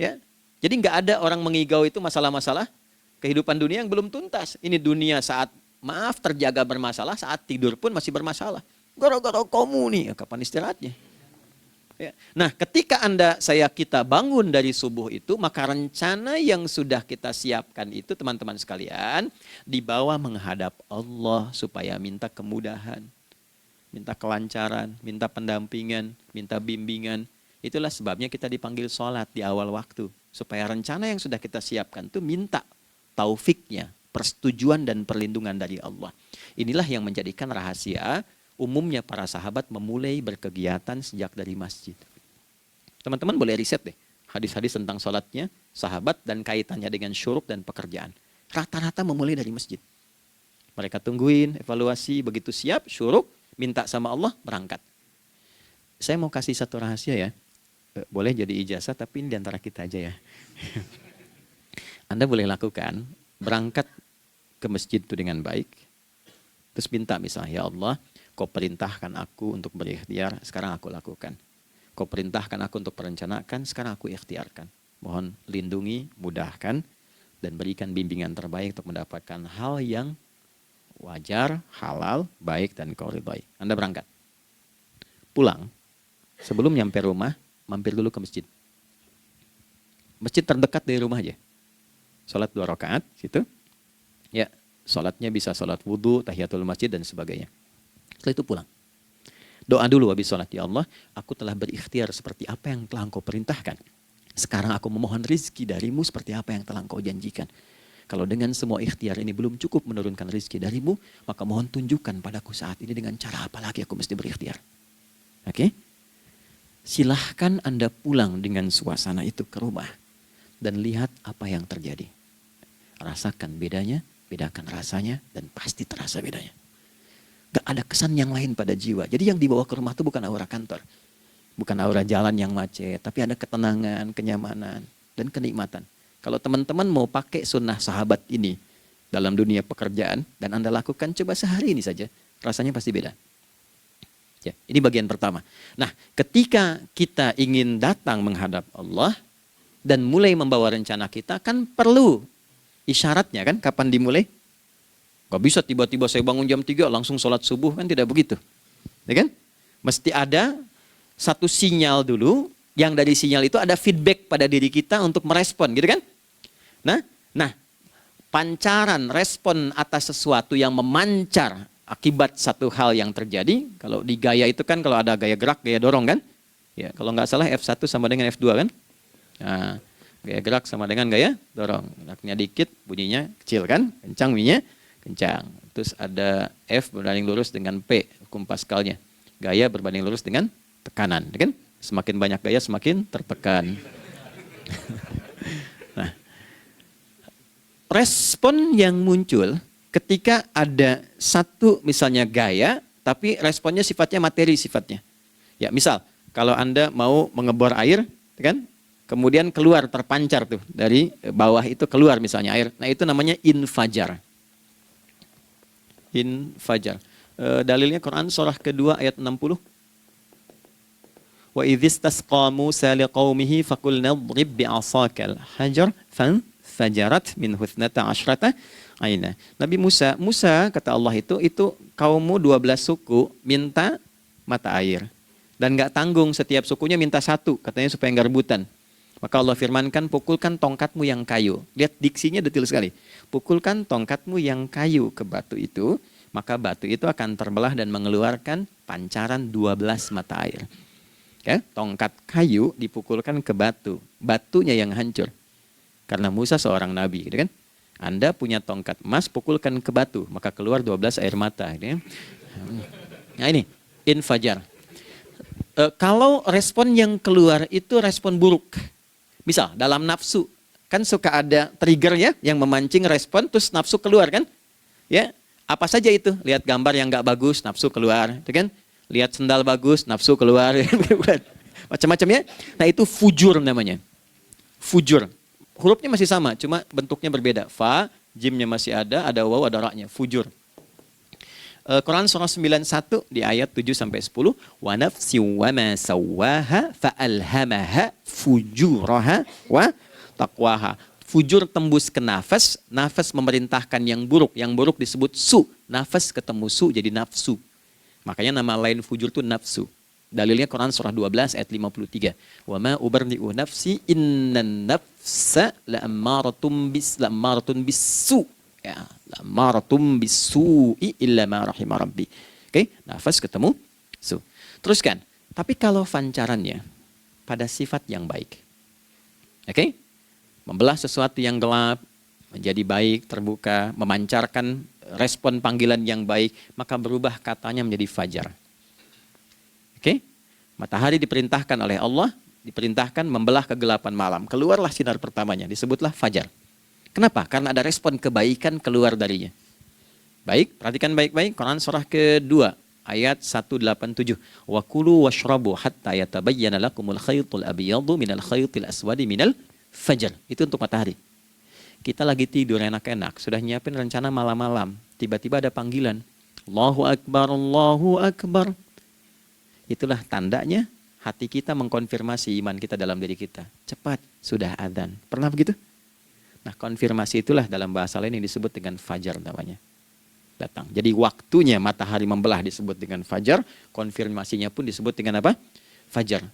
Ya. Jadi nggak ada orang mengigau itu masalah-masalah kehidupan dunia yang belum tuntas. Ini dunia saat terjaga bermasalah, saat tidur pun masih bermasalah. Gara-gara kamu nih, kapan istirahatnya? Ya. Nah, ketika kita bangun dari subuh itu, maka rencana yang sudah kita siapkan itu teman-teman sekalian, dibawa menghadap Allah supaya minta kemudahan, minta kelancaran, minta pendampingan, minta bimbingan. Itulah sebabnya kita dipanggil sholat di awal waktu. Supaya rencana yang sudah kita siapkan itu minta taufiknya, persetujuan dan perlindungan dari Allah. Inilah yang menjadikan rahasia umumnya para sahabat memulai berkegiatan sejak dari masjid. Teman-teman boleh riset deh, hadis-hadis tentang sholatnya sahabat dan kaitannya dengan syuruk dan pekerjaan. Rata-rata memulai dari masjid. Mereka tungguin, evaluasi, begitu siap, syuruk, minta sama Allah, berangkat. Saya mau kasih satu rahasia ya. Boleh jadi ijazah tapi ini diantara kita aja ya. Anda boleh lakukan, berangkat ke masjid itu dengan baik. Terus minta misalnya, ya Allah, kau perintahkan aku untuk berikhtiar, sekarang aku lakukan. Kau perintahkan aku untuk merencanakan, sekarang aku ikhtiarkan. Mohon lindungi, mudahkan, dan berikan bimbingan terbaik untuk mendapatkan hal yang wajar, halal, baik, dan kau ridhoi. Anda berangkat. Pulang, sebelum nyampe rumah, mampir dulu ke masjid. Masjid terdekat dari rumah aja. Sholat 2 rakaat, situ. Ya, sholatnya bisa sholat wudhu, tahiyatul masjid, dan sebagainya. Setelah itu pulang. Doa dulu habis sholat. Ya Allah, aku telah berikhtiar seperti apa yang telah Engkau perintahkan. Sekarang aku memohon rizki darimu seperti apa yang telah Engkau janjikan. Kalau dengan semua ikhtiar ini belum cukup menurunkan rizki darimu, maka mohon tunjukkan padaku saat ini dengan cara apa lagi aku mesti berikhtiar. Oke? Silahkan Anda pulang dengan suasana itu ke rumah. Dan lihat apa yang terjadi. Rasakan bedanya, bedakan rasanya, dan pasti terasa bedanya. Gak ada kesan yang lain pada jiwa. Jadi yang dibawa ke rumah itu bukan aura kantor. Bukan aura jalan yang macet. Tapi ada ketenangan, kenyamanan, dan kenikmatan. Kalau teman-teman mau pakai sunnah sahabat ini dalam dunia pekerjaan, dan Anda lakukan coba sehari ini saja, rasanya pasti beda. Ya, ini bagian pertama. Nah, ketika kita ingin datang menghadap Allah, dan mulai membawa rencana kita, kan perlu isyaratnya kan, kapan dimulai? Gak bisa tiba-tiba saya bangun jam 3 langsung sholat subuh, kan tidak begitu. Ya kan? Mesti ada satu sinyal dulu, yang dari sinyal itu ada feedback pada diri kita untuk merespon, gitu kan? Nah, pancaran respon atas sesuatu yang memancar akibat satu hal yang terjadi, kalau di gaya itu kan kalau ada gaya gerak, gaya dorong kan? Ya, kalau nggak salah F1 sama dengan F2 kan? Nah, gaya gerak sama dengan gaya dorong. Geraknya dikit, bunyinya kecil kan? Kencang bunyinya. Kencang. Terus ada F berbanding lurus dengan P, hukum Pascalnya. Gaya berbanding lurus dengan tekanan, kan? Semakin banyak gaya semakin tertekan. Nah, respon yang muncul ketika ada satu misalnya gaya, tapi responnya sifatnya materi sifatnya. Ya, misal kalau Anda mau mengebor air, kan? Kemudian keluar terpancar tuh dari bawah itu keluar misalnya air. Nah, itu namanya infajar. Infajar. Dalilnya Quran surah kedua ayat 60. Wa idzistasqa Musa liqaumihi faqulna idrib bi'asakal hajar fanfajarat minhu 12 aina. Nabi Musa kata Allah itu kaummu 12 suku minta mata air. Dan enggak tanggung, setiap sukunya minta satu, katanya supaya enggak rebutan. Maka Allah firmankan, pukulkan tongkatmu yang kayu. Lihat diksinya detil sekali. Pukulkan tongkatmu yang kayu ke batu itu, maka batu itu akan terbelah dan mengeluarkan pancaran 12 mata air. Ya, tongkat kayu dipukulkan ke batu, batunya yang hancur. Karena Musa seorang nabi, gitu kan? Anda punya tongkat emas, pukulkan ke batu, maka keluar 12 air mata. Gitu ya. Nah ini, infajar. Kalau respon yang keluar itu respon buruk. Misal dalam nafsu, kan suka ada trigger ya yang memancing respon terus nafsu keluar kan? Ya, apa saja itu? Lihat gambar yang nggak bagus, nafsu keluar, itu kan? Lihat sendal bagus, nafsu keluar, macam-macam ya. Nah itu fujur namanya. Fujur. Hurufnya masih sama, cuma bentuknya berbeda. Fa, jimnya masih ada waw, ada ra-nya. Fujur. Quran surah 91 di ayat 7 sampai 10, wa nafsi wa ma sawwaha fa alhamaha fujuraha wa taqwaha. Fujur tembus ke nafas, nafas memerintahkan yang buruk disebut su. Nafas ketemu su jadi nafsu. Makanya nama lain fujur itu nafsu. Dalilnya Quran surah 12 ayat 53. Wa ma ubarri'u nafsi innan nafsa la'ammaratun bisu. Ya, la'ammaratun bisu'i illa ma rahima rabbi. Oke, nafas ketemu su. Teruskan. Tapi kalau pancarannya pada sifat yang baik. Oke? Membelah sesuatu yang gelap menjadi baik, terbuka, memancarkan respon panggilan yang baik, maka berubah katanya menjadi fajar. Oke? Matahari diperintahkan oleh Allah, diperintahkan membelah kegelapan malam. Keluarlah sinar pertamanya, disebutlah fajar. Kenapa? Karena ada respon kebaikan keluar darinya. Baik, perhatikan baik-baik. Quran surah kedua, ayat 187. Wa kulu washrabu hatta yatabayyana lakumul khaytul abyadu minal khaytil aswadi minal fajar. Itu untuk matahari. Kita lagi tidur enak-enak, sudah nyiapin rencana malam-malam. Tiba-tiba ada panggilan. Allahu Akbar, Allahu Akbar. Itulah tandanya hati kita mengkonfirmasi iman kita dalam diri kita. Cepat, sudah adzan. Pernah begitu? Nah, konfirmasi itulah dalam bahasa lain yang disebut dengan fajar namanya. Datang. Jadi waktunya matahari membelah disebut dengan fajar, konfirmasinya pun disebut dengan apa? Fajar.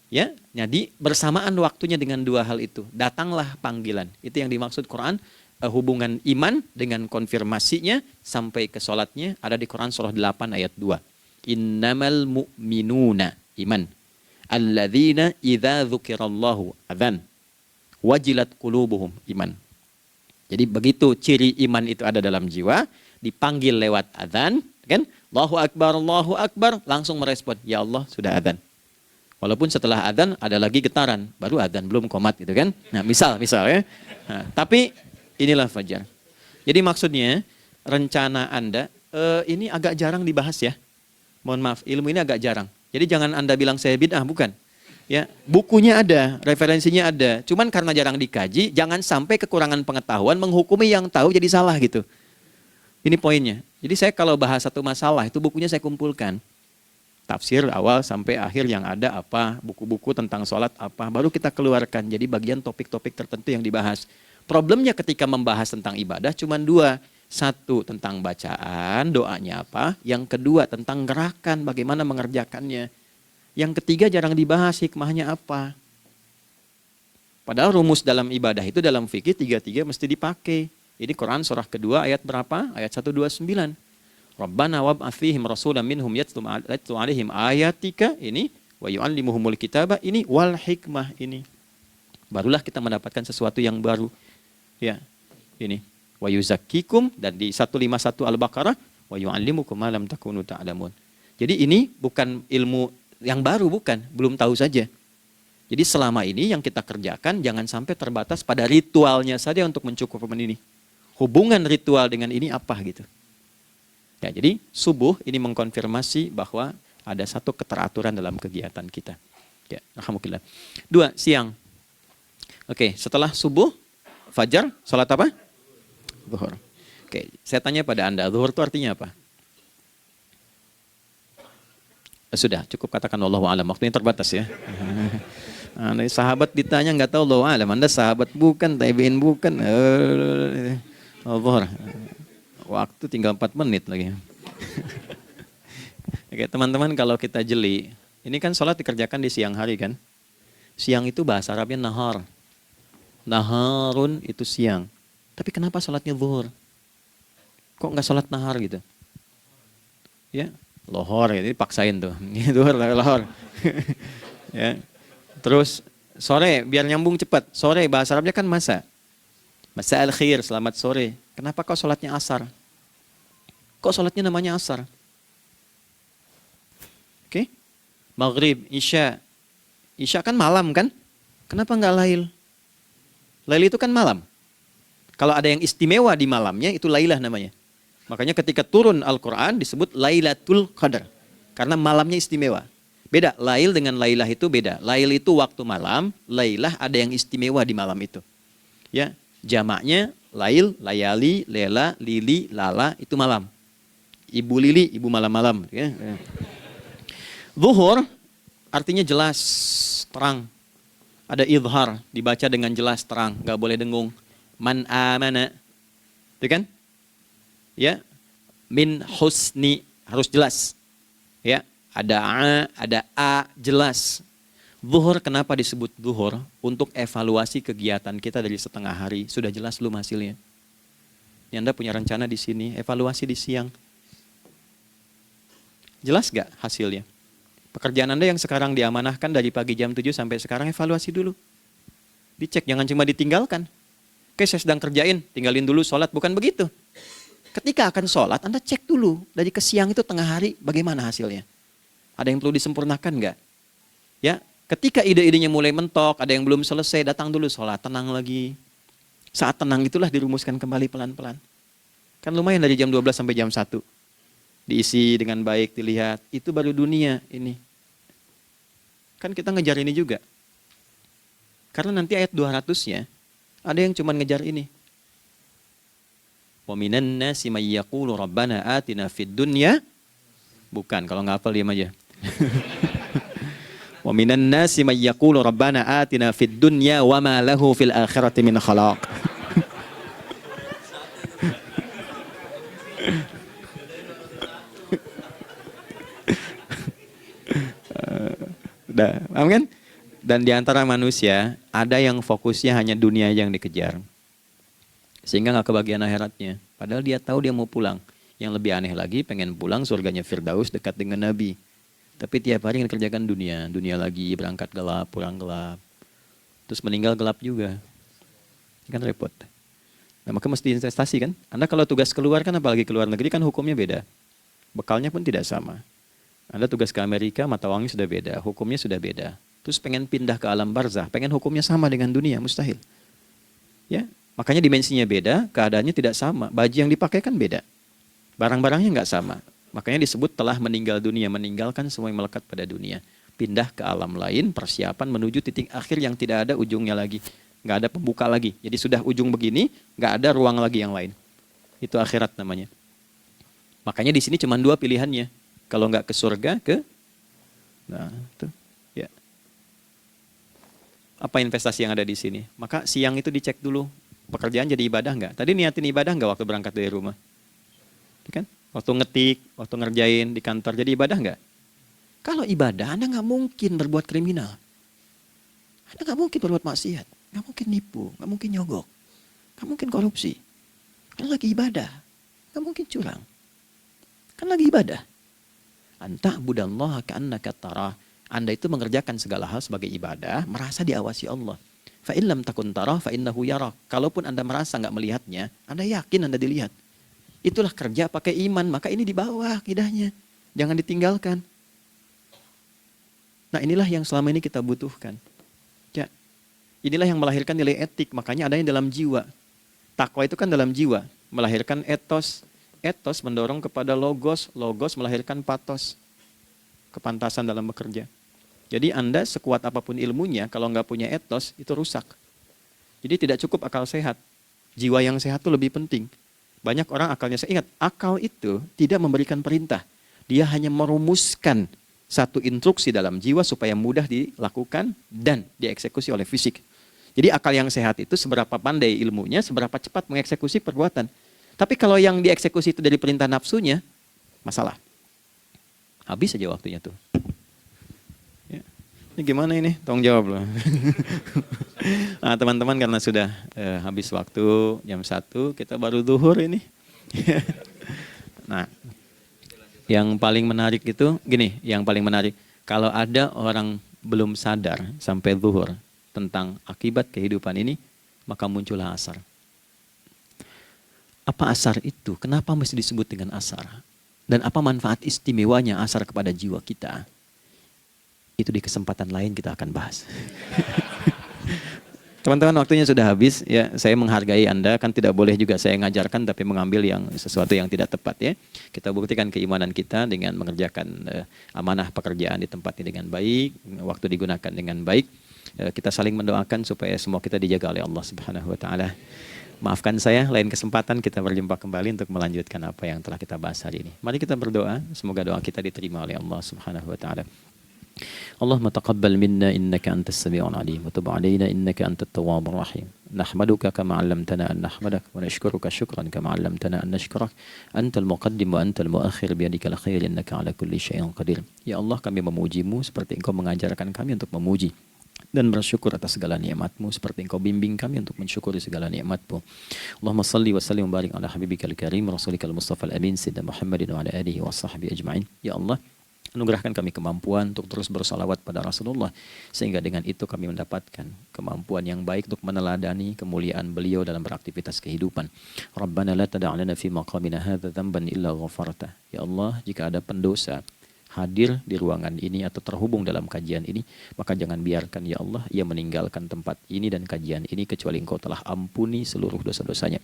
Ya, jadi bersamaan waktunya dengan dua hal itu. Datanglah panggilan. Itu yang dimaksud Quran, hubungan iman dengan konfirmasinya sampai ke sholatnya ada di Quran surah 8 ayat 2. Innamal mu'minuna iman. Alladzina idza dzukirallahu adzan. Wajilat qulubuhum iman. Jadi begitu ciri iman itu ada dalam jiwa, dipanggil lewat adzan, kan? Allahu Akbar, langsung merespon, ya Allah sudah adzan. Walaupun setelah adzan ada lagi getaran, baru adzan belum qomat gitu kan. Nah, misal ya. Nah, tapi inilah fajar. Jadi maksudnya rencana Anda ini agak jarang dibahas ya. Mohon maaf, ilmu ini agak jarang. Jadi jangan Anda bilang saya bid'ah, bukan. Ya, bukunya ada, referensinya ada. Cuman karena jarang dikaji, jangan sampai kekurangan pengetahuan menghukumi yang tahu jadi salah gitu. Ini poinnya. Jadi saya kalau bahas satu masalah itu bukunya saya kumpulkan. Tafsir awal sampai akhir yang ada apa, buku-buku tentang sholat apa, baru kita keluarkan. Jadi bagian topik-topik tertentu yang dibahas. Problemnya ketika membahas tentang ibadah cuma dua. Satu tentang bacaan, doanya apa. Yang kedua tentang gerakan, bagaimana mengerjakannya. Yang ketiga jarang dibahas, hikmahnya apa. Padahal rumus dalam ibadah itu dalam fikih tiga-tiga mesti dipakai. Ini Quran surah kedua ayat berapa? Ayat 129. Rabbana wab'ats fihim rasulan minhum yatlu 'alaihim ayatika ini wa yu'allimuhumul kitaba ini wal hikmah ini. Barulah kita mendapatkan sesuatu yang baru. Ya. Ini wa yuzakkikum dan di 151 Al-Baqarah wa yu'allimukum ma lam takunu ta'lamun. Jadi ini bukan ilmu yang baru, bukan, belum tahu saja. Jadi selama ini yang kita kerjakan jangan sampai terbatas pada ritualnya saja untuk mencukupkan ini. Hubungan ritual dengan ini apa gitu. Ya, jadi subuh ini mengkonfirmasi bahwa ada satu keteraturan dalam kegiatan kita. Ya, alhamdulillah. 2, siang. Oke, setelah subuh, fajar, salat apa? Zuhur. Oke, saya tanya pada Anda, zuhur itu artinya apa? Sudah, cukup katakan Allahu a'lam. Waktunya terbatas ya. Nah, sahabat ditanya nggak tahu Allahu a'lam. Anda sahabat bukan, tabi'in bukan. Zuhur. Waktu tinggal 4 menit lagi. Oke, teman-teman kalau kita jeli, ini kan sholat dikerjakan di siang hari kan? Siang itu bahasa Arabnya nahar. Naharun itu siang. Tapi kenapa sholatnya zuhur? Kok nggak sholat nahar gitu? Ya, lohor ya, jadi paksain tuh. Zuhur, lohor. Ya. Terus sore, biar nyambung cepat. Sore bahasa Arabnya kan masa. Masa al-khir, selamat sore. Kenapa kok sholatnya asar? Kok sholatnya namanya asar? Oke? Maghrib, isya. Isya kan malam kan? Kenapa nggak lail? Lail itu kan malam. Kalau ada yang istimewa di malamnya, itu lailah namanya. Makanya ketika turun Al-Quran disebut Lailatul Qadar. Karena malamnya istimewa. Beda, lail dengan lailah itu beda. Lail itu waktu malam, lailah ada yang istimewa di malam itu. Ya, jamaknya lail, layali, lela, lili, lala, itu malam. Ibu lili, ibu malam-malam. Ya. Zuhur artinya jelas, terang. Ada idhar, dibaca dengan jelas, terang. Gak boleh dengung. Man amana. Itu kan? Ya. Min husni, harus jelas. Ya. Ada a, jelas. Zuhur kenapa disebut zuhur? Untuk evaluasi kegiatan kita dari setengah hari. Sudah jelas belum hasilnya? Ini Anda punya rencana di sini, evaluasi di siang. Jelas gak hasilnya? Pekerjaan Anda yang sekarang diamanahkan dari pagi jam 7 sampai sekarang, evaluasi dulu. Dicek, jangan cuma ditinggalkan. Oke, saya sedang kerjain, tinggalin dulu sholat. Bukan begitu. Ketika akan sholat, Anda cek dulu. Dari ke siang itu tengah hari, bagaimana hasilnya? Ada yang perlu disempurnakan gak? Ya, ketika ide-idenya mulai mentok, ada yang belum selesai, datang dulu sholat, tenang lagi. Saat tenang itulah dirumuskan kembali pelan-pelan. Kan lumayan dari jam 12 sampai jam 1. Diisi dengan baik, dilihat. Itu baru dunia ini. Kan kita ngejar ini juga. Karena nanti ayat 200-nya, ada yang cuma ngejar ini. Wa minan nasi may yaqulu rabbana atina fid dunya. Bukan, kalau nggak hafal diam aja. Wa minan nasi may yaqulu rabbana atina fid dunya wa ma lahu fil akhirati min khalaq. Paham kan? Dan di antara manusia ada yang fokusnya hanya dunia yang dikejar, sehingga nggak kebagian akhiratnya. Padahal dia tahu dia mau pulang. Yang lebih aneh lagi, pengen pulang surganya Firdaus dekat dengan Nabi. Tapi tiap hari ngerjakan dunia, dunia lagi, berangkat gelap, pulang gelap, terus meninggal gelap juga. Kan repot. Nah, maka mesti investasi kan. Anda kalau tugas keluar kan, apalagi keluar negeri kan hukumnya beda. Bekalnya pun tidak sama. Anda tugas ke Amerika, mata uangnya sudah beda, hukumnya sudah beda. Terus pengen pindah ke alam barzah, pengen hukumnya sama dengan dunia, mustahil. Ya, makanya dimensinya beda, keadaannya tidak sama. Baju yang dipakai kan beda. Barang-barangnya nggak sama. Makanya disebut telah meninggal dunia, meninggalkan semua yang melekat pada dunia. Pindah ke alam lain, persiapan menuju titik akhir yang tidak ada ujungnya lagi. Nggak ada pembuka lagi. Jadi sudah ujung begini, nggak ada ruang lagi yang lain. Itu akhirat namanya. Makanya di sini cuma dua pilihannya. Kalau nggak ke surga, nah itu ya. Apa investasi yang ada di sini? Maka siang itu dicek dulu, pekerjaan jadi ibadah nggak? Tadi niatin ibadah nggak waktu berangkat dari rumah? Kan? Waktu ngetik, waktu ngerjain di kantor, jadi ibadah nggak? Kalau ibadah, Anda nggak mungkin berbuat kriminal. Anda nggak mungkin berbuat maksiat, nggak mungkin nipu, nggak mungkin nyogok, nggak mungkin korupsi. Kan lagi ibadah, nggak mungkin curang. Kan lagi ibadah. Anta budallaha ka'annaka tarah. Anda itu mengerjakan segala hal sebagai ibadah, merasa diawasi Allah. Fa in lam takun tarah fa innahu yarak. Kalaupun Anda merasa nggak melihatnya, Anda yakin Anda dilihat. Itulah kerja pakai iman, maka ini di bawah akidahnya. Jangan ditinggalkan. Nah, inilah yang selama ini kita butuhkan. Ya. Inilah yang melahirkan nilai etik, makanya adanya dalam jiwa. Takwa itu kan dalam jiwa, melahirkan etos. Etos mendorong kepada logos, logos melahirkan patos. Kepantasan dalam bekerja. Jadi Anda sekuat apapun ilmunya, kalau nggak punya etos, itu rusak. Jadi tidak cukup akal sehat. Jiwa yang sehat itu lebih penting. Banyak orang akalnya, saya ingat, akal itu tidak memberikan perintah. Dia hanya merumuskan satu instruksi dalam jiwa supaya mudah dilakukan dan dieksekusi oleh fisik. Jadi akal yang sehat itu seberapa pandai ilmunya, seberapa cepat mengeksekusi perbuatan. Tapi kalau yang dieksekusi itu dari perintah nafsunya, masalah. Habis saja waktunya tuh. Ya. Ini gimana ini? Tolong jawab loh. Nah, teman-teman karena sudah habis waktu jam 1, kita baru zuhur ini. Nah, yang paling menarik itu gini, yang paling menarik kalau ada orang belum sadar sampai zuhur tentang akibat kehidupan ini, maka muncullah asar. Apa asar itu? Kenapa mesti disebut dengan asar? Dan apa manfaat istimewanya asar kepada jiwa kita? Itu di kesempatan lain kita akan bahas. Teman-teman, waktunya sudah habis. Ya, saya menghargai Anda, kan tidak boleh juga saya ngajarkan tapi mengambil yang sesuatu yang tidak tepat ya. Kita buktikan keimanan kita dengan mengerjakan amanah pekerjaan di tempat ini dengan baik, waktu digunakan dengan baik. Kita saling mendoakan supaya semua kita dijaga oleh Allah Subhanahu wa taala. Maafkan saya, lain kesempatan kita berjumpa kembali untuk melanjutkan apa yang telah kita bahas hari ini. Mari kita berdoa, semoga doa kita diterima oleh Allah Subhanahu wa taala. اللهم تقبل منا إنك أنت السميع العليم وتب علينا إنك أنت التواب الرحيم نحمدك كما علمتنا أن نحمدك ونشكرك شكرا كما علمتنا أن نشكرك أنت المقدم وأنت المؤخر بيدك الخير إنك على كل شيء قدير. Ya Allah, kami memujimu seperti Engkau mengajarkan kami untuk memuji dan bersyukur atas segala nikmat-Mu seperti Engkau bimbing kami untuk mensyukuri segala nikmat-Mu. Allahumma salli wa sallim wa barik ala habibikal karim rasulikal mustafa al-amin sayyidina Muhammadin wa ala alihi wa sahbihi ajma'in. Ya Allah, anugerahkan kami kemampuan untuk terus bersalawat pada Rasulullah, sehingga dengan itu kami mendapatkan kemampuan yang baik untuk meneladani kemuliaan beliau dalam beraktivitas kehidupan. Rabbana la tada' lana fi maqamina hadza dhanban illa ghafartah. Ya Allah, jika ada pendosa hadir di ruangan ini atau terhubung dalam kajian ini, maka jangan biarkan ya Allah ia meninggalkan tempat ini dan kajian ini kecuali Engkau telah ampuni seluruh dosa-dosanya.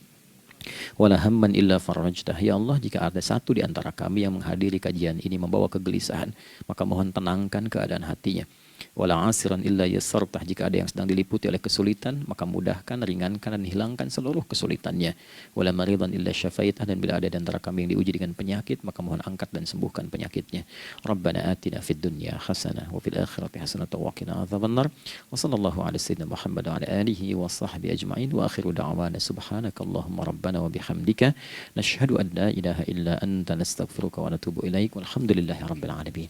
Wala hamman illa farajtah. Ya Allah, jika ada satu di antara kami yang menghadiri kajian ini membawa kegelisahan, maka mohon tenangkan keadaan hatinya. Wala asiran illa yassartah. Jika ada yang sedang diliputi oleh kesulitan, maka mudahkan, ringankan dan hilangkan seluruh kesulitannya. Wala maridan illa syafaitah. Dan bila ada di antara kami yang diuji dengan penyakit, maka mohon angkat dan sembuhkan penyakitnya. Rabbana atina fid dunya hasanah wa fil akhirati hasanah wa qina adzabannar. Wa sallallahu ala sayyidina Muhammad wa ala alihi wa sahbihi ajma'in. Wa akhiru da'wana subhanakallahumma rabbana wa bihamdika nashhadu an la ilaha illa anta nastaghfiruka wa natubu ilaik. Walhamdulillahi rabbil alamin.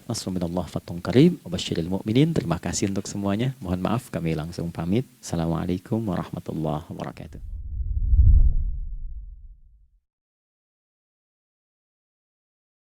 Nasrun minallah fathun qarib wa basyiril mu'minin. Terima kasih untuk semuanya. Mohon maaf kami langsung pamit. Assalamualaikum warahmatullahi wabarakatuh.